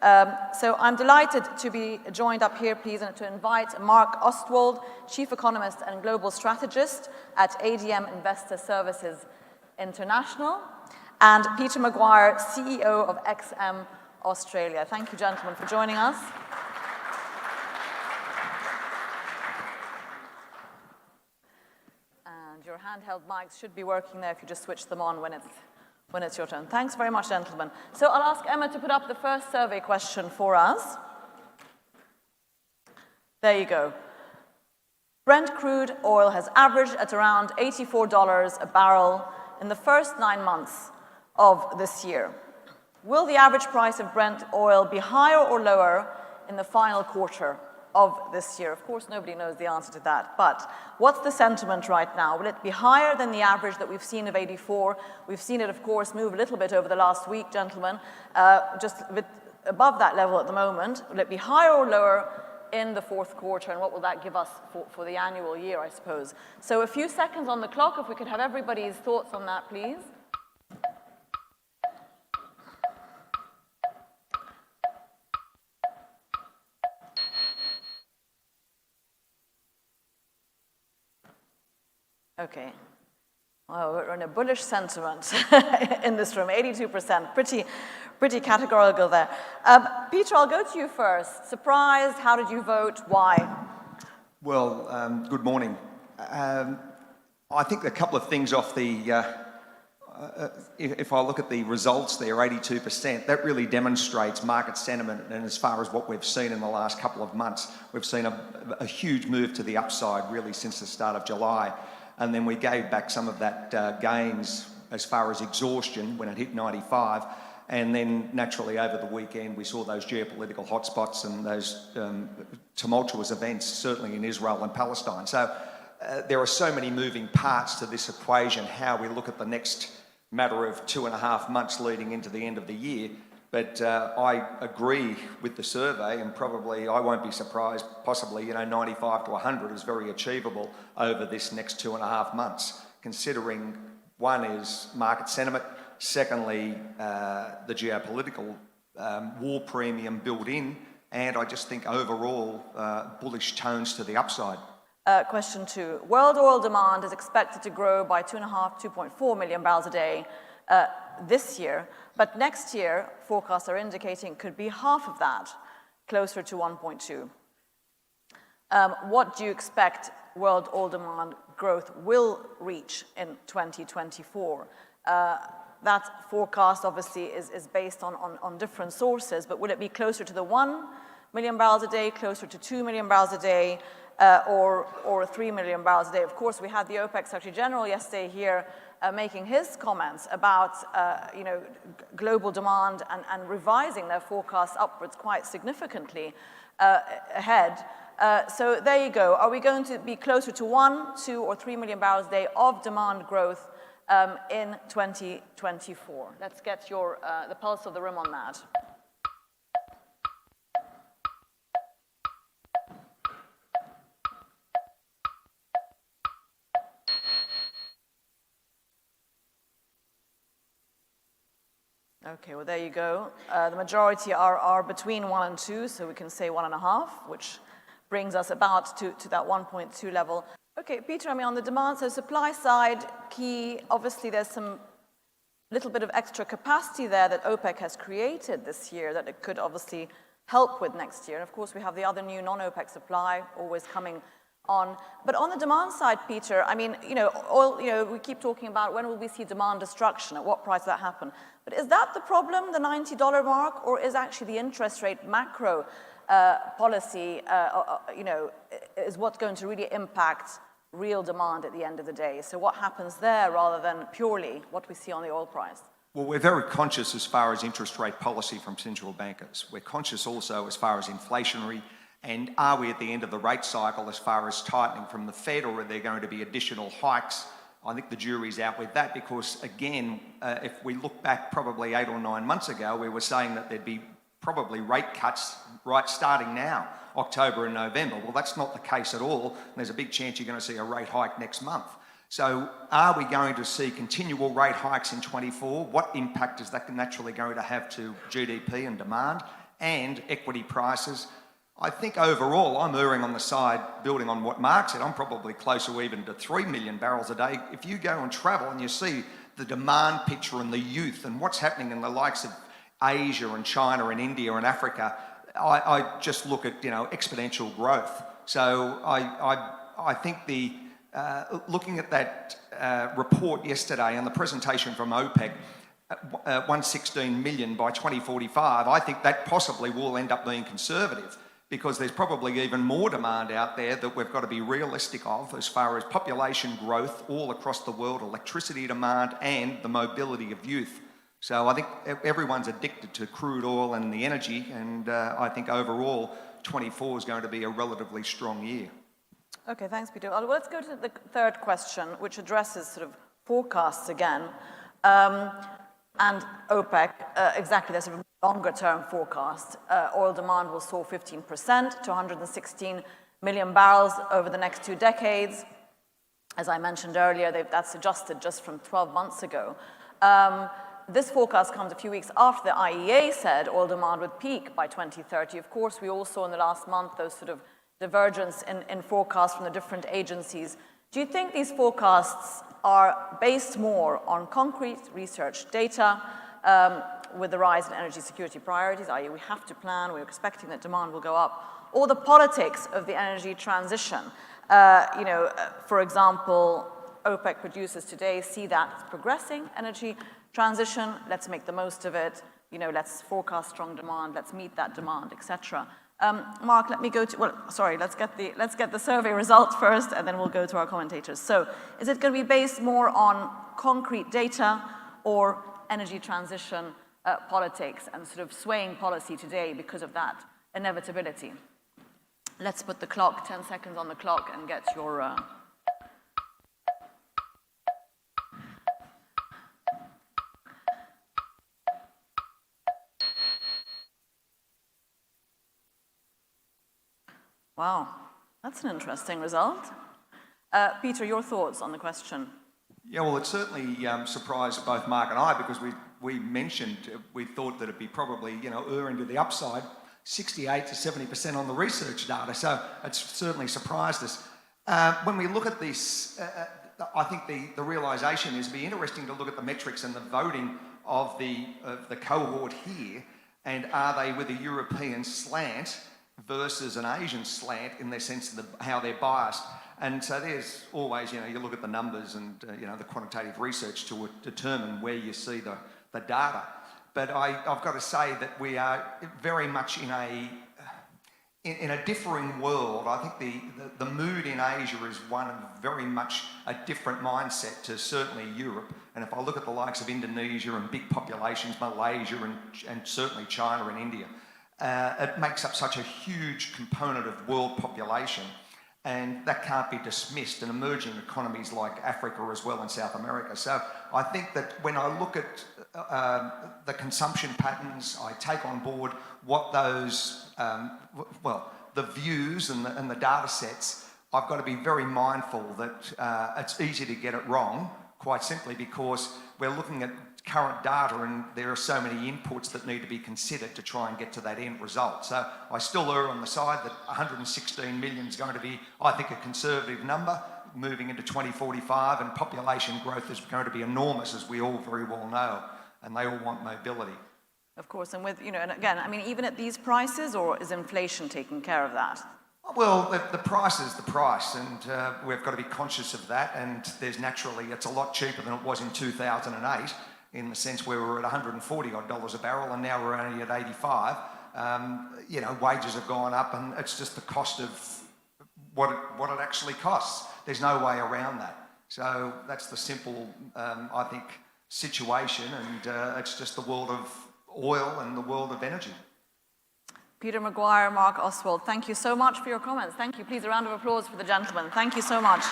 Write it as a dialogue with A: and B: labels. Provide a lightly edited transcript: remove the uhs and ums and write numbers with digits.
A: So I'm delighted to be joined up here, please, and to invite Mark Ostwald, Chief Economist and Global Strategist at ADM Investor Services International, and Peter McGuire, CEO of XM Australia. Thank you, gentlemen, for joining us. And your handheld mics should be working there if you just switch them on when it's your turn. Thanks very much, gentlemen. So I'll ask Emma to put up the first survey question for us. There you go. Brent crude oil has averaged at around $84 a barrel in the first 9 months of this year. Will the average price of Brent oil be higher or lower in the final quarter of this year? Of course, nobody knows the answer to that, but what's the sentiment right now? Will it be higher than the average that we've seen of 84? We've seen it, of course, move a little bit over the last week, gentlemen, just a bit above that level at the moment. Will it be higher or lower in the fourth quarter, and what will that give us for the annual year, I suppose? So a few seconds on the clock, if we could have everybody's thoughts on that, please. Okay, well, we're in a bullish sentiment in this room, 82%, pretty categorical there. Peter, I'll go to you first. Surprised, how did you vote, why?
B: Well, good morning. I think a couple of things off the, if I look at the results there, 82%, that really demonstrates market sentiment, and as far as what we've seen in the last couple of months, we've seen a huge move to the upside really since the start of July. And then we gave back some of that gains as far as exhaustion when it hit 95. And then naturally over the weekend, we saw those geopolitical hotspots and those tumultuous events, certainly in Israel and Palestine. So there are so many moving parts to this equation, how we look at the next matter of 2.5 months leading into the end of the year. But I agree with the survey, and probably I won't be surprised, possibly, 95 to 100 is very achievable over this next 2.5 months, considering one is market sentiment, secondly, the geopolitical war premium built in, and I just think overall bullish tones to the upside.
A: Question 2. World oil demand is expected to grow by 2.4 million barrels a day this year, but next year, forecasts are indicating could be half of that, closer to 1.2. What do you expect world oil demand growth will reach in 2024? That forecast obviously is based on different sources, but will it be closer to the 1 million barrels a day, closer to 2 million barrels a day, or 3 million barrels a day? Of course, we had the OPEC Secretary General yesterday here making his comments about global demand and revising their forecasts upwards quite significantly ahead. So there you go. Are we going to be closer to 1, 2, or 3 million barrels a day of demand growth in 2024? Let's get the pulse of the room on that. Okay, well, there you go. The majority are between 1 and 2, so we can say 1.5, which brings us about to that 1.2 level. Okay, Peter, on the demand, so supply side, key, obviously there's some little bit of extra capacity there that OPEC has created this year that it could obviously help with next year. And of course, we have the other new non-OPEC supply always coming on. But on the demand side, Peter, oil, we keep talking about when will we see demand destruction, at what price will that happen? But is that the problem, the $90 mark, or is actually the interest rate macro policy, is what's going to really impact real demand at the end of the day? So what happens there rather than purely what we see on the oil price?
B: Well, we're very conscious as far as interest rate policy from central bankers. We're conscious also as far as inflationary. And are we at the end of the rate cycle as far as tightening from the Fed, or are there going to be additional hikes? I think the jury's out with that because, again, if we look back probably 8 or 9 months ago, we were saying that there'd be probably rate cuts right starting now, October and November. Well, that's not the case at all. There's a big chance you're going to see a rate hike next month. So are we going to see continual rate hikes in 24? What impact is that naturally going to have to GDP and demand? and equity prices, I think overall I'm erring on the side, building on what Mark said, I'm probably closer even to 3 million barrels a day. If you go and travel and you see the demand picture and the youth and what's happening in the likes of Asia and China and India and Africa, I just look at, exponential growth. So I think looking at that report yesterday and the presentation from OPEC, 116 million by 2045, I think that possibly will end up being conservative, because there's probably even more demand out there that we've got to be realistic of as far as population growth all across the world, electricity demand and the mobility of youth. So I think everyone's addicted to crude oil and the energy, and I think overall 24 is going to be a relatively strong year.
A: Okay, thanks, Peter. Well, let's go to the third question, which addresses sort of forecasts again. And OPEC, exactly, there's a longer-term forecast. Oil demand will soar 15% to 116 million barrels over the next 2 decades. As I mentioned earlier, that's adjusted just from 12 months ago. This forecast comes a few weeks after the IEA said oil demand would peak by 2030. Of course, we all saw in the last month those sort of divergence in forecasts from the different agencies. Do you think these forecasts are based more on concrete research data with the rise in energy security priorities, i.e. we have to plan, we're expecting that demand will go up, or the politics of the energy transition? For example, OPEC producers today see that as progressing energy transition, let's make the most of it, let's forecast strong demand, let's meet that demand, etc. Mark, let me go to, let's get the survey results first, and then we'll go to our commentators. So is it going to be based more on concrete data or energy transition politics and sort of swaying policy today because of that inevitability? Let's put the clock, 10 seconds on the clock, and get your... Wow, that's an interesting result. Peter, your thoughts on the question?
B: Yeah, well, it certainly surprised both Mark and I, because we mentioned we thought that it'd be probably, erring to the upside, 68 to 70% on the research data. So it's certainly surprised us. When we look at this, I think the realisation is it'd be interesting to look at the metrics and the voting of the cohort here, and are they with a European slant versus an Asian slant in their sense of how they're biased. And so there's always, you look at the numbers and, the quantitative research to determine where you see the data. But I've got to say that we are very much in a differing world. I think the mood in Asia is one of very much a different mindset to certainly Europe. And if I look at the likes of Indonesia and big populations, Malaysia and certainly China and India, it makes up such a huge component of world population, and that can't be dismissed, and emerging economies like Africa as well and South America. So I think that when I look at the consumption patterns, I take on board what those, the views and the data sets. I've got to be very mindful that it's easy to get it wrong, quite simply because we're looking at current data and there are so many inputs that need to be considered to try and get to that end result. So I still err on the side that 116 million is going to be, I think, a conservative number moving into 2045, and population growth is going to be enormous, as we all very well know, and they all want mobility.
A: Of course, and with, and again, even at these prices, or is inflation taking care of that?
B: Well, the price is the price, and we've got to be conscious of that, and it's a lot cheaper than it was in 2008, in the sense where we were at $140 odd a barrel, and now we're only at 85. Wages have gone up, and it's just the cost of what it actually costs. There's no way around that. So that's the simple, I think, situation, and it's just the world of oil and the world of energy.
A: Peter McGuire, Mark Oswald, thank you so much for your comments. Thank you. Please, a round of applause for the gentlemen. Thank you so much.